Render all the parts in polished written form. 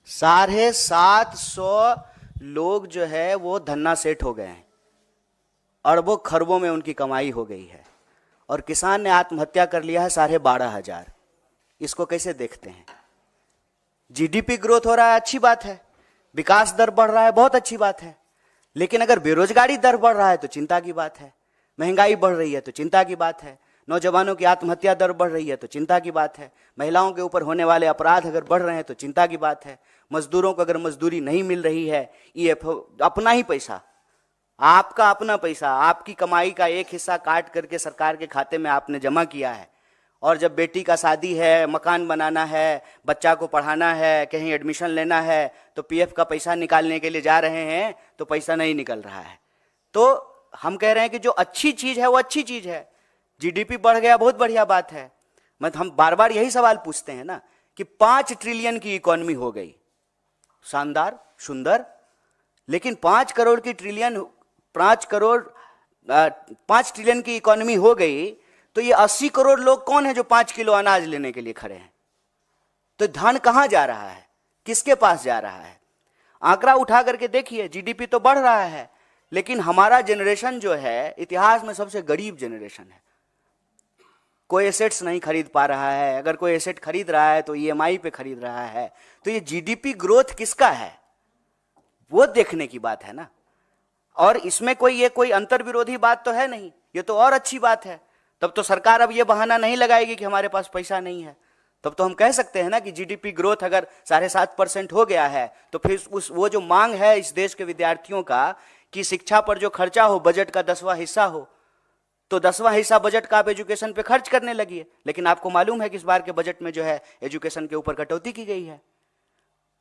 750 लोग जो है वो धन्ना सेठ हो गए हैं, अरबों खरबों में उनकी कमाई हो गई है, और किसान ने आत्महत्या कर लिया है 12,500। इसको कैसे देखते हैं? जीडीपी ग्रोथ हो रहा है, अच्छी बात है, विकास दर बढ़ रहा है, बहुत अच्छी बात है, लेकिन अगर बेरोजगारी दर बढ़ रहा है तो चिंता की बात है, महंगाई बढ़ रही है तो चिंता की बात है, नौजवानों की आत्महत्या दर बढ़ रही है तो चिंता की बात है, महिलाओं के ऊपर होने वाले अपराध अगर बढ़ रहे हैं तो चिंता की बात है, मजदूरों को अगर मजदूरी नहीं मिल रही है, ये अपना ही पैसा, आपका अपना पैसा, आपकी कमाई का एक हिस्सा काट करके सरकार के खाते में आपने जमा किया है, और जब बेटी का शादी है, मकान बनाना है, बच्चा को पढ़ाना है, कहीं एडमिशन लेना है, तो पीएफ का पैसा निकालने के लिए जा रहे हैं तो पैसा नहीं निकल रहा है। तो हम कह रहे हैं कि जो अच्छी चीज है वो अच्छी चीज है, जीडीपी बढ़ गया, बहुत बढ़िया बात है। हम बार बार यही सवाल पूछते हैं ना कि 5 ट्रिलियन की इकोनॉमी हो गई, शानदार, सुंदर, लेकिन 5 ट्रिलियन की इकोनॉमी हो गई तो ये 80 करोड़ लोग कौन है जो 5 किलो अनाज लेने के लिए खड़े हैं? तो धन कहां जा रहा है, किसके पास जा रहा है? आंकड़ा उठा करके देखिए, जीडीपी तो बढ़ रहा है, लेकिन हमारा जनरेशन जो है इतिहास में सबसे गरीब जनरेशन है। कोई एसेट्स नहीं खरीद पा रहा है, अगर कोई एसेट खरीद रहा है तो ईएमआई पे खरीद रहा है। तो ये जीडीपी ग्रोथ किसका है, वो देखने की बात है ना। और इसमें कोई अंतर विरोधी बात तो है नहीं, ये तो और अच्छी बात है। तब तो सरकार अब ये बहाना नहीं लगाएगी कि हमारे पास पैसा नहीं है। तब तो हम कह सकते हैं ना कि जीडीपी ग्रोथ अगर 7.5% हो गया है तो फिर वो जो मांग है इस देश के विद्यार्थियों का कि शिक्षा पर जो खर्चा हो बजट का 10वां हिस्सा हो, तो 10वां हिस्सा बजट का आप एजुकेशन पे खर्च करने लगी है। लेकिन आपको मालूम है कि इस बार के बजट में जो है एजुकेशन के ऊपर कटौती की गई है।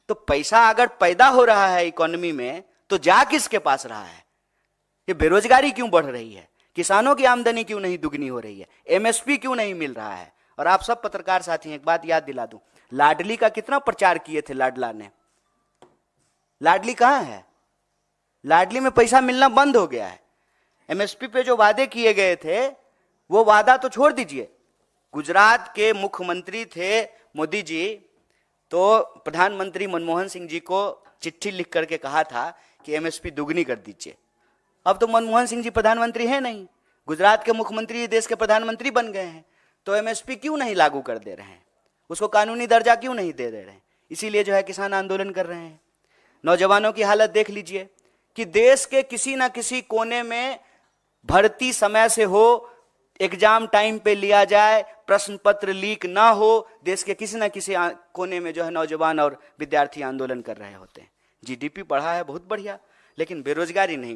तो पैसा अगर पैदा हो रहा है इकोनॉमी में तो जा किसके पास रहा है? ये बेरोजगारी क्यों बढ़ रही है, किसानों की आमदनी क्यों नहीं दुगनी हो रही है, एमएसपी क्यों नहीं मिल रहा है? और आप सब पत्रकार साथी एक बात याद दिला दूं, लाडली का कितना प्रचार किए थे लाडला ने, लाडली कहां है? लाडली में पैसा मिलना बंद हो गया है। एमएसपी पे जो वादे किए गए थे वो वादा तो छोड़ दीजिए, गुजरात के मुख्यमंत्री थे मोदी जी, तो प्रधानमंत्री मनमोहन सिंह जी को चिट्ठी लिख करके कहा था कि एमएसपी दुगनी कर दीजिए। अब तो मनमोहन सिंह जी प्रधानमंत्री हैं नहीं, गुजरात के मुख्यमंत्री देश के प्रधानमंत्री बन गए हैं, तो एमएसपी क्यों नहीं लागू कर दे रहे हैं, उसको कानूनी दर्जा क्यों नहीं दे रहे हैं? इसीलिए जो है किसान आंदोलन कर रहे हैं। नौजवानों की हालत देख लीजिए कि देश के किसी ना किसी कोने में भर्ती समय से हो, एग्जाम टाइम पे लिया जाए, प्रश्न पत्र लीक ना हो, देश के किसी ना किसी कोने में जो है नौजवान और विद्यार्थी आंदोलन कर रहे होते हैं। जीडीपी बढ़ा है, बहुत बढ़िया, लेकिन बेरोजगारी नहीं